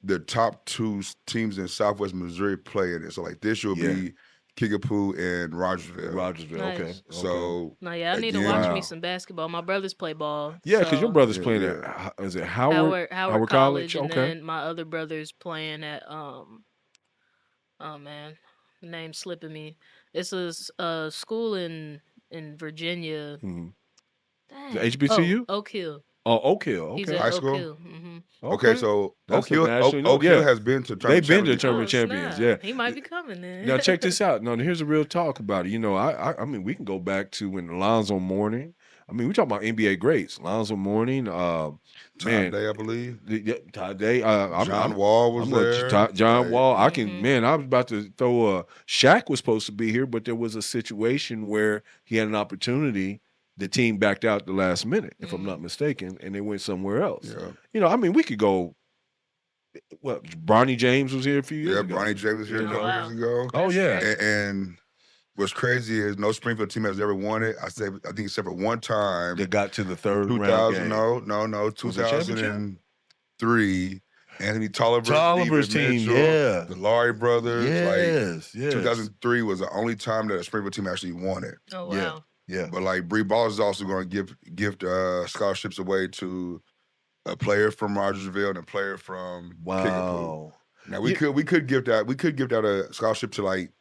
the top two teams in Southwest Missouri play in it. So like this year will be Kickapoo and Rogersville. Okay. So no, I need to watch me some basketball. My brothers play ball. Yeah, because your brother's playing at is it Howard College? And Okay. then my other brother's playing at oh man, name's slipping me. It's a school in Virginia. Mhm. Dang. The HBCU? Oh, Oak Hill. Oh, Oak Hill. He's Okay. at High Oak school? Hill. Okay, so That's Oak Hill, a national- Oak Hill has been to They've tournament been to champions. tournament champions. Yeah. He might be coming then. Now check this out. Now here's a real talk about it. You know, I mean, we can go back to when Alonzo Mourning. I mean, we talk about NBA greats. Alonzo Mourning, Todd Day, I believe. Todd Day. John Wall was there. John Wall. I can. Mhm. Man, I was about to throw. Shaq was supposed to be here, but there was a situation where he had an opportunity. The team backed out the last minute, if I'm not mistaken, and they went somewhere else. Yeah. You know, I mean, we could go. Well, Bronny James was here a few years Yeah, ago. Bronny James was here a couple years ago. Oh yeah. And what's crazy is no Springfield team has ever won it. I think except for one time. They got to the third 2000, round game. No, Was it championship? 2003. Anthony Tolliver's Stephen team, Mitchell, yeah. the Laurie brothers. Yes. 2003 was the only time that a Springfield team actually won it. Oh Yeah. wow. Yeah. But like Bree Balls is also going to gift scholarships away to a player from Rogersville and a player from Kickapoo. Wow. Now we could gift out a scholarship to like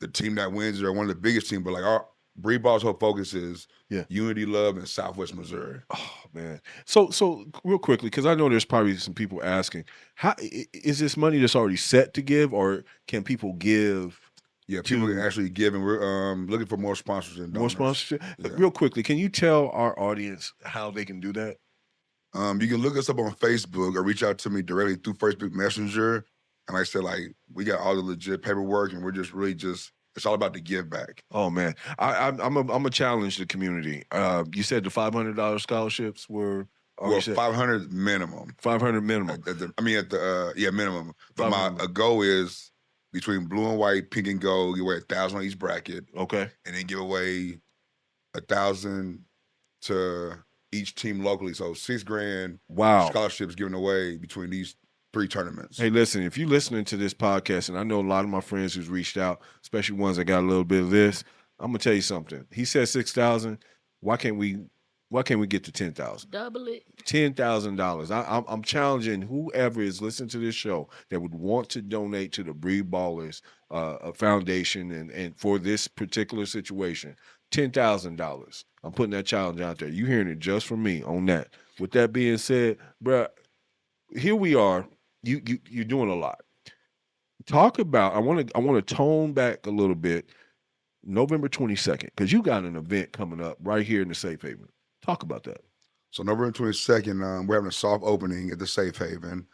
the team that wins or one of the biggest teams, but like our Bree Ball's whole focus is unity, love, and Southwest Missouri. Oh man. So real quickly, because I know there's probably some people asking, how is this money that's already set to give, or can people give? Yeah, people can actually give, and we're looking for more sponsors and More donors. sponsorship. Yeah. Real quickly, can you tell our audience how they can do that? You can look us up on Facebook or reach out to me directly through Facebook Messenger. And like I said, like we got all the legit paperwork, and we're just really just It's all about the give back. Oh man, I'm a challenge the community. You said the $500 scholarships were. Oh, Well, you said 500 minimum. 500 minimum. Minimum. But my 500. goal is between blue and white, pink and gold. You weigh 1,000 on each bracket, Okay. and then give away 1,000 to each team locally. So $6,000 Wow. scholarships given away between these 3 tournaments. Hey, listen, if you're listening to this podcast, and I know a lot of my friends who's reached out, especially ones that got a little bit of this, I'm gonna tell you something. He said 6,000. Why can't we get to 10,000? Double it. $10,000. I'm challenging whoever is listening to this show that would want to donate to the Breed Ballers Foundation and for this particular situation, $10,000. I'm putting that challenge out there. You hearing it just from me on that. With that being said, bruh, here we are. You're doing a lot. Talk about. I want to tone back a little bit. November 22nd, because you got an event coming up right here in the Safe Haven. Talk about that. So November 22nd, we're having a soft opening at the Safe Haven.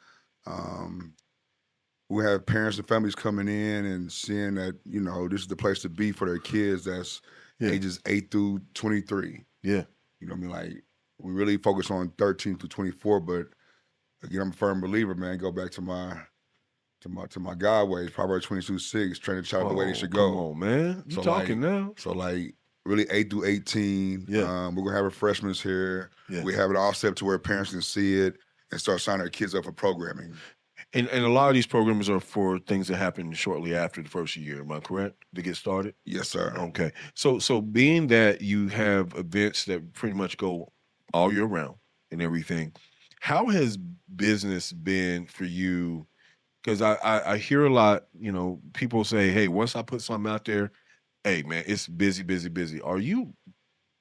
We have parents and families coming in and seeing that, this is the place to be for their kids that's ages 8 through 23. Yeah. You know what I mean? Like, we really focus on 13 through 24, but again, I'm a firm believer, man. Go back to my God ways, Proverbs 22:6, train a child the way they should go. Come on, man. You talking now. So really 8 through 18. Yeah. We're gonna have refreshments here. Yeah. We have it all set to where parents can see it and start signing their kids up for programming. And a lot of these programs are for things that happen shortly after the first year. Am I correct to get started? Yes, sir. Okay. So being that you have events that pretty much go all year round and everything, how has business been for you? Because I hear a lot, people say, hey, once I put something out there, hey, man, it's busy, busy, busy. Are you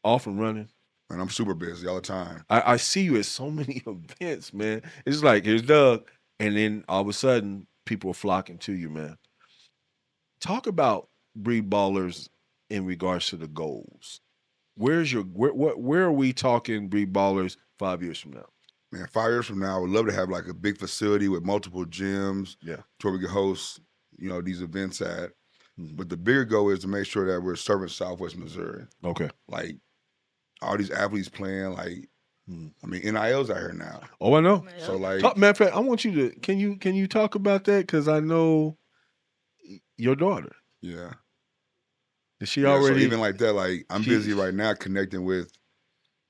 off and running? And I'm super busy all the time. I see you at so many events, man. It's like, here's Doug. And then all of a sudden, people are flocking to you, man. Talk about Breed Ballers in regards to the goals. Where are we talking Breed Ballers 5 years from now? Man, 5 years from now, I would love to have like a big facility with multiple gyms. Yeah. To where we can host, these events at. Mhm. But the bigger goal is to make sure that we're serving Southwest Missouri. Okay. Like, all these athletes playing, like, Mhm. I mean, NIL's out here now. Oh, I know. Yeah. So like, Matter of fact, I want you to can you talk about that? Because I know your daughter. yeah. Is she Yeah, already so even like that, like I'm she- busy right now connecting with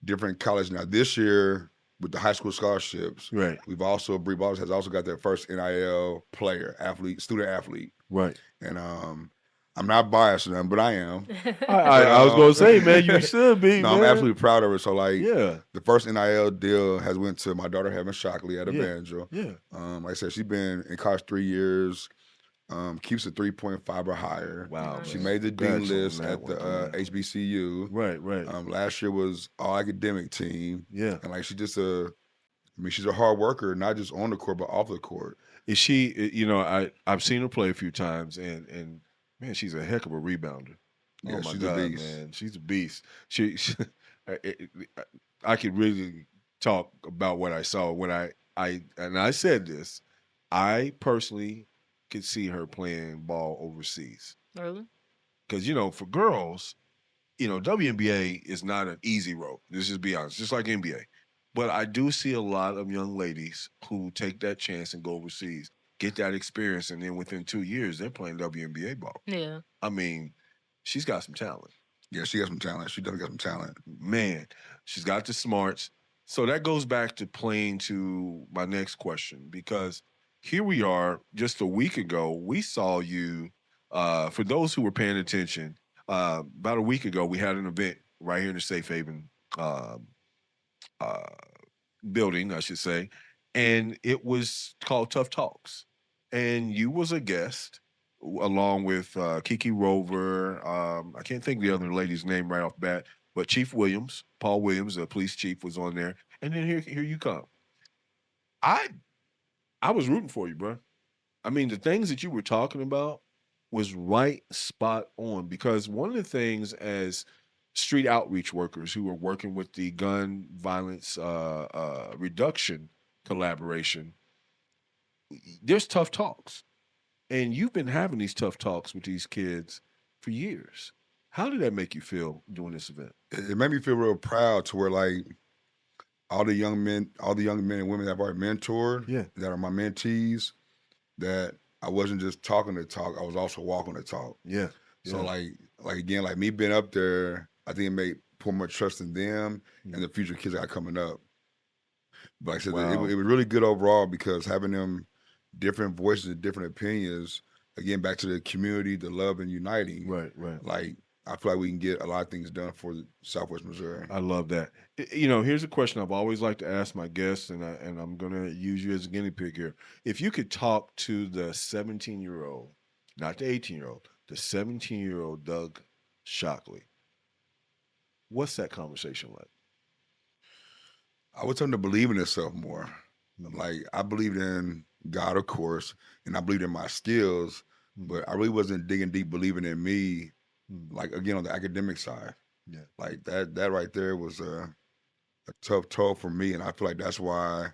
different colleges. Now this year with the high school scholarships, right? we've also Breed Ballers has also got their first NIL player, student athlete. Right. And I'm not biased or nothing, but I am. I was gonna say, man, you should be. No, man. I'm absolutely proud of her. So like, Yeah. the first NIL deal has went to my daughter having Shockley at Evangel. Yeah. Like I said, she's been in college 3 years. Keeps a 3.5 or higher. Wow. She man. made the dean Congrats on list that at the one, man. HBCU. Right. Last year was all academic team. Yeah. And like she's a hard worker, not just on the court, but off the court. Is she? I've seen her play a few times, and man, she's a heck of a rebounder. Yeah, Oh my she's God, a beast. man, she's a beast. I could really talk about what I saw when I said this. I personally could see her playing ball overseas Really? because for girls, WNBA is not an easy road. Let's just be honest, just like NBA. But I do see a lot of young ladies who take that chance and go overseas, get that experience, and then within 2 years, they're playing WNBA ball. Yeah. I mean, she's got some talent. Yeah, she got some talent. She definitely got some talent. Man, she's got the smarts. So that goes back to playing to my next question, because here we are, just a week ago, we saw you, for those who were paying attention, about a week ago, we had an event right here in the Safe Haven building, I should say, and it was called Tough Talks. And you was a guest along with Kiki Rover. I can't think of the other lady's name right off the bat, but Chief Williams, Paul Williams, the police chief, was on there. And then here you come. I was rooting for you, bro. I mean, the things that you were talking about was right spot on, because one of the things as street outreach workers who are working with the gun violence reduction collaboration, there's tough talks. And you've been having these tough talks with these kids for years. How did that make you feel doing this event? It made me feel real proud to where like all the young men and women that I've already mentored, Yeah. that are my mentees, that I wasn't just talking the talk, I was also walking the talk. Yeah. So Yeah. like again, like me being up there, I think it made put more trust in them Mm. and the future kids that got coming up. But like I said, Wow. it was really good overall because having them different voices and different opinions, again, back to the community, the love and uniting. Right, right. Like I feel like we can get a lot of things done for Southwest Missouri. I love that. You know, here's a question I've always liked to ask my guests, and I'm going to use you as a guinea pig here. If you could talk to the 17-year-old, not the 18-year-old, the 17-year-old Doug Shockley, what's that conversation like? I would tell them to believe in themselves more. Mhm. Like I believed in God, of course, and I believed in my skills, but I really wasn't digging deep, believing in me. Mhm. Like again on the academic side, Yeah. like that right there was a tough toll for me, and I feel like that's why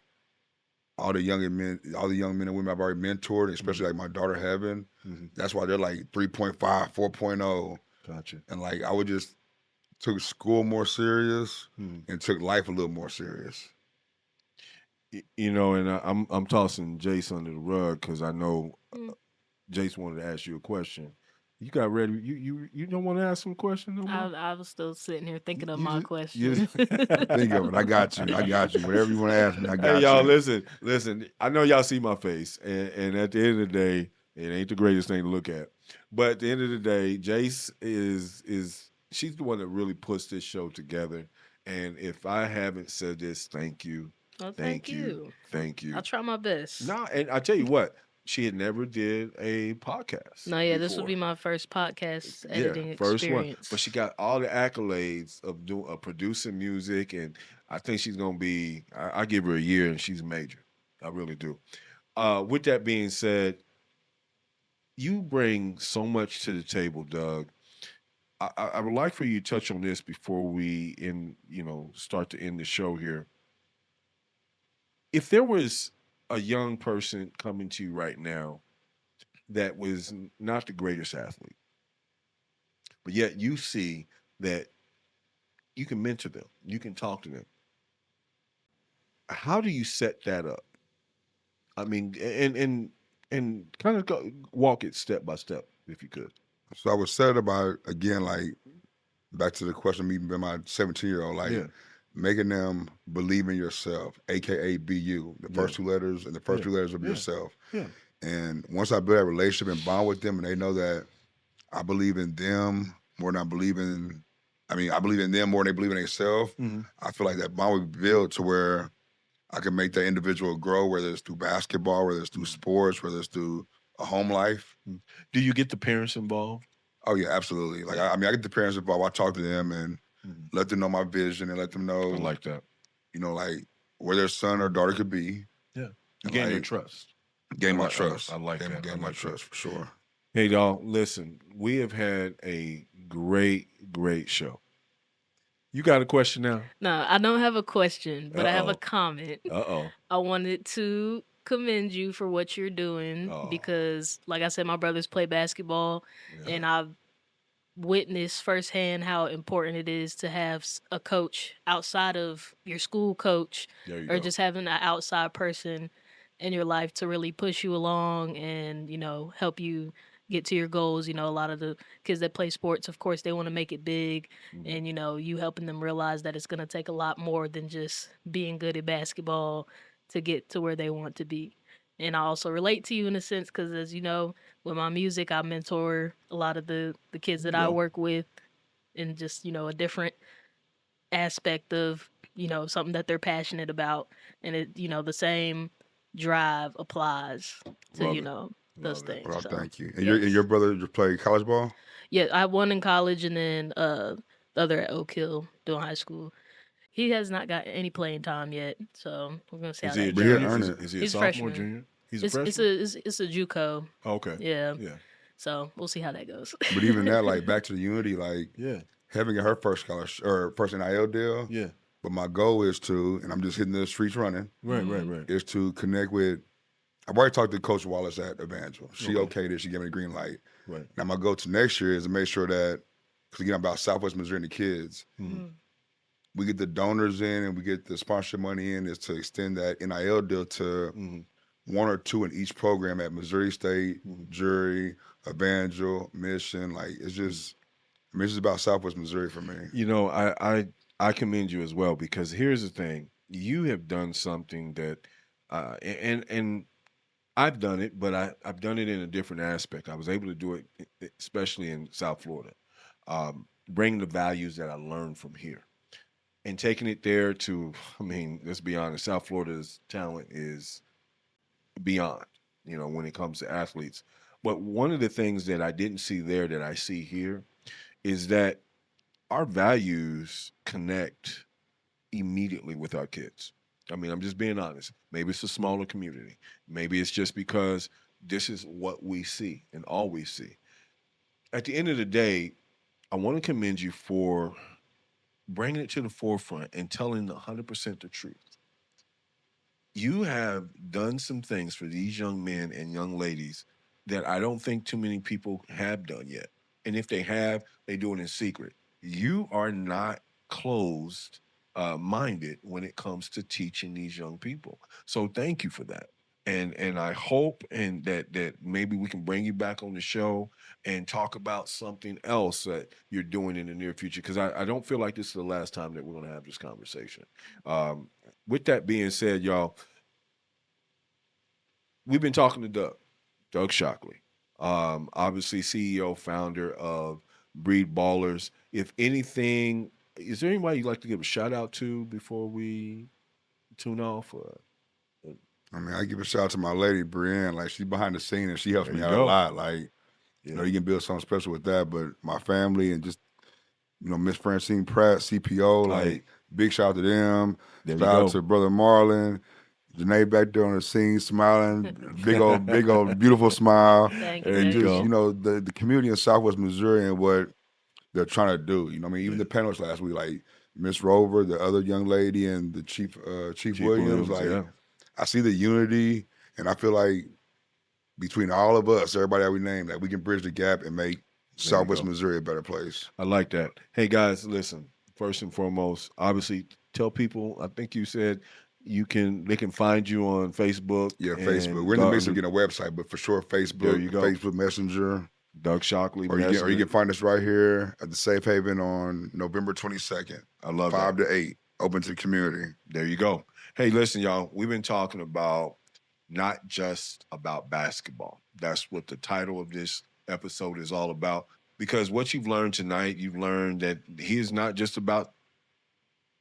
all the young men and women I've already mentored, especially like my daughter Heaven, Mhm. that's why they're like 3.5, 4.0, Gotcha. and like I would just took school more serious Mhm. and took life a little more serious. You know, and I'm tossing Jace under the rug because I know Mm. Jace wanted to ask you a question. You got ready. You don't want to ask him a question no more? I was still sitting here thinking of You my just, you question. Think of it. I got you. I got you. Whatever you want to ask me, I Hey got y'all, you. listen. I know y'all see my face, and at the end of the day, it ain't the greatest thing to look at. But at the end of the day, Jace is she's the one that really puts this show together. And if I haven't said this, thank you, Well, thank thank you, you. thank you. I'll try my best. Nah, and I tell you what, she had never did a podcast No, yeah, this will before. be my first podcast Yeah, editing first one. But experience. she got all the accolades of doing producing music, and I think she's gonna be. I give her a year, and she's major. I really do. With that being said, you bring so much to the table, Doug. I would like for you to touch on this before we start to end the show here. If there was a young person coming to you right now that was not the greatest athlete, but yet you see that you can mentor them, you can talk to them. How do you set that up? I mean, and kind of walk it step by step, if you could. So I was sad about again, like back to the question of me being my 17-year-old, like Yeah, making them believe in yourself, aka be you. The yeah, first two letters and the first yeah, two letters of yeah, yourself. yeah. And once I build that relationship and bond with them, and they know that I believe in them more than I believe in. I mean, I believe in them more than they believe in themselves. Hmm. I feel like that bond would be built to where I can make that individual grow, whether it's through basketball, whether it's through sports, whether it's through a home life. Do you get the parents involved? Oh yeah, absolutely. Like I mean, I get the parents involved. I talk to them and Mhm. let them know my vision and let them I know, like that. like where their son or daughter could be, Yeah, you and gain their like trust. gain my I trust. like Gain, that. I gain my like that. trust for sure. Hey, y'all, listen. We have had a great show. You got a question now? No, I don't have a question, but Uh I have a oh. comment. Uh oh. I wanted to commend you for what you're doing Oh. because, like I said, my brothers play basketball, Yeah. and I've witnessed firsthand how important it is to have a coach outside of your school coach There you or go. just having an outside person in your life to really push you along and help you get to your goals. A lot of the kids that play sports, of course, they want to make it big, Mhm. and you helping them realize that it's going to take a lot more than just being good at basketball to get to where they want to be. And I also relate to you in a sense because, as you know, with my music, I mentor a lot of the kids There that you I go. work with in just a different aspect of something that they're passionate about, and the same drive applies to Love it. those Love it. things. Well, So thank you. And your yes, brother just played college ball. yeah, I had one in college and then the other at Oak Hill doing high school. He has not got any playing time yet, so we're gonna see Is how he a that But he'll junior? goes. earn Is it. is he a He's a sophomore, freshman. junior? He's a It's freshman. a it's a JUCO. Okay. Yeah, Yeah. so we'll see how that goes. But even that, like back to the unity, like Yeah. having her first scholarship or first NIL deal. Yeah. But my goal is to, and I'm just hitting the streets running, Right. Right. Right. is to connect with I've already talked to Coach Wallace at Evangel. She Okay. okayed it. She gave me the green light. Right. Now my go to next year is to make sure that, because again, I'm about Southwest Missouri and the kids, we get the donors in and we get the sponsorship money in, is to extend that NIL deal to one or two in each program at Missouri State, Jury, Evangel, Mission. Like it's just, I mean, it's just about Southwest Missouri for me. You know, I commend you as well, because here's the thing: you have done something that, and I've done it, but I've done it in a different aspect. I was able to do it, especially in South Florida, bring the values that I learned from here and taking it there to. I mean, let's be honest, South Florida's talent is beyond. You know, when it comes to athletes. But one of the things that I didn't see there that I see here is that our values connect immediately with our kids. I mean, I'm just being honest. Maybe it's a smaller community. Maybe it's just because this is what we see and all we see. At the end of the day, I want to commend you for bringing it to the forefront and telling 100% the truth. You have done some things for these young men and young ladies that I don't think too many people have done yet. And if they have, they do it in secret. You are not closed minded when it comes to teaching these young people. So thank you for that. And I hope and that maybe we can bring you back on the show and talk about something else that you're doing in the near future, because I don't feel like this is the last time that we're going to have this conversation. With that being said, y'all, we've been talking to Doug Shockley, obviously CEO, founder of Breed Ballers. If anything, is there anybody you'd like to give a shout out to before we tune off? I mean, I give a shout out to my lady, Brienne. Like, she's behind the scene and she helps There me you out a go. lot. Like, Yeah. you know, you can build something special with that. But my family and just, you know, Miss Francine Pratt, CPO, like, Hey. big shout out to them. There Shout you out go. to Brother Marlon. Janae back there on the scene, smiling, big old, beautiful smile. Thank you. There And you Thank just, go. you you. know, the community in Southwest Missouri and what they're trying to do. You know, I mean, even the panelists last week, like Miss Rover, the other young lady, and the Chief Chief Williams, Williams, like, yeah. I see the unity, and I feel like between all of us, everybody that we name, that we can bridge the gap and make There you Southwest go. Missouri a better place. I like that. Hey guys, listen. First and foremost, obviously, tell people. I think you said they can find you on Facebook Yeah, Facebook. and We're in the midst of getting a website, but for sure, there you go. Facebook Messenger, Doug Shockley or you Messenger. can find us right here at the Safe Haven on November 22nd, I love 5 that. to 8, open to the community. There you go. Hey, listen, y'all. We've been talking about not just about basketball. That's what the title of this episode is all about. Because what you've learned tonight, you've learned that he is not just about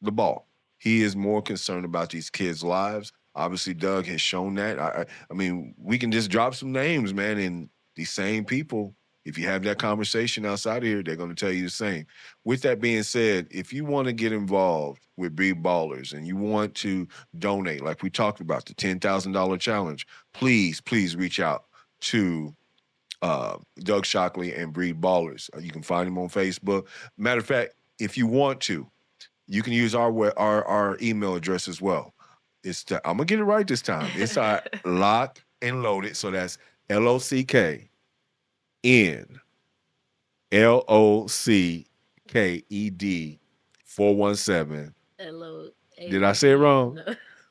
the ball. He is more concerned about these kids' lives. Obviously, Doug has shown that. I mean, we can just drop some names, man, and these same people, if you have that conversation outside of here, they're going to tell you the same. With that being said, if you want to get involved with Big Ballers and you want to donate, like we talked about, the $10,000 challenge, please reach out to Doug Shockley and Breed Ballers. You can find him on Facebook. Matter of fact, if you want to, you can use our email address as well. I'm gonna get it right this time. It's lock and loaded. So that's LOCKNLOCKED 417. LOAD. Did I say it wrong? No.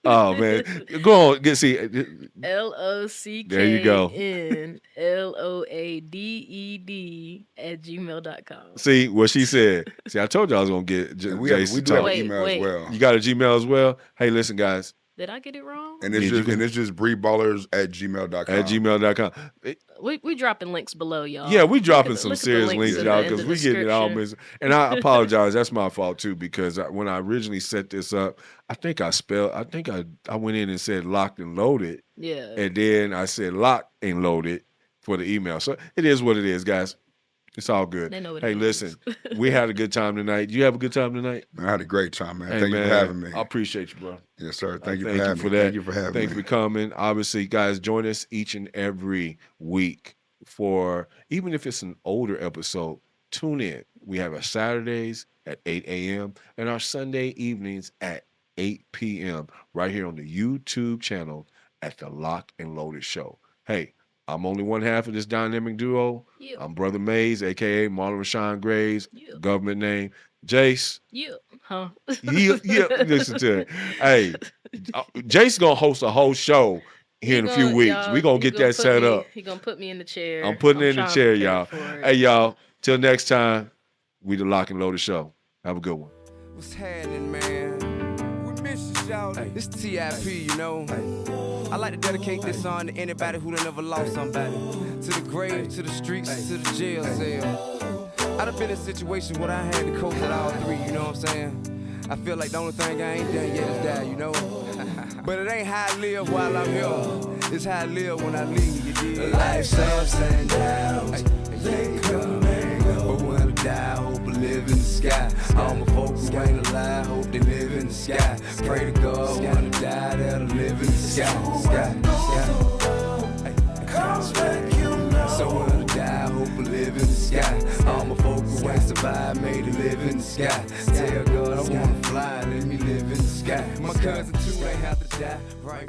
Oh man, go on. See, there you go. LOCKNLOADED See what she said. See, I told you I was gonna get And we Jason do have an talk. email as Wait. well. You got a Gmail as well. Hey, listen, guys. Did I get it wrong? And it's Yeah, you just can- breedballers@gmail.com. At gmail.com. We dropping links below, y'all. Yeah, we dropping Look some at the serious links links, in y'all, the because we getting it all description. missed. And I apologize. That's my fault too, because when I originally set this up, I think I went in and said locked and loaded, Yeah. and then I said locked and loaded for the email. So it is what it is, guys. It's all good. They know what Hey, it listen, is. we had a good time tonight. You have a good time tonight? Man, I had a great time, man. Hey, Thank you for man, having me. I appreciate you, bro. Yes, sir. Thank you Thank for you having for me. that. Thank you for having Thank me. you for coming. Obviously, guys, join us each and every week for, even if it's an older episode, tune in. We have our Saturdays at 8 a.m. and our Sunday evenings at 8 p.m. right here on the YouTube channel at the Lock and Loaded Show. Hey, I'm only one half of this dynamic duo. Yeah. I'm Brother Mays, aka Marlon Rashawn Graves, Yeah. government name. Jace, Yeah. Huh? yeah, listen to it. Hey, Jace gonna host a whole show here in a few weeks. We gonna get that set up. He gonna put me in the chair. I'm putting it in the trying to chair, prepare y'all. for it. Hey, y'all. Till next time, we the Lock and Loaded Show. Have a good one. What's happening, man? We miss you, y'all. It's TIP, you know. I like to dedicate this song to anybody who done ever lost somebody. To the grave, to the streets, to the jail cell. I done been in a situation where I had to cope with all three, you know what I'm saying? I feel like the only thing I ain't done yet is die, you know? But it ain't how I live while I'm here. It's how I live when I leave, you dig? Life's ups and downs, they come and go. But when I die, I hope I live in the sky. All my folks who ain't alive, hope they live in the sky. Pray to God when I die, that'll live in the sky. Comes back, you know. So when I die, I hope I live in the sky. All my folks who ain't survived, made to live in the sky. Tell God I wanna fly, let me live in the sky. My cousin too ain't have to die, right?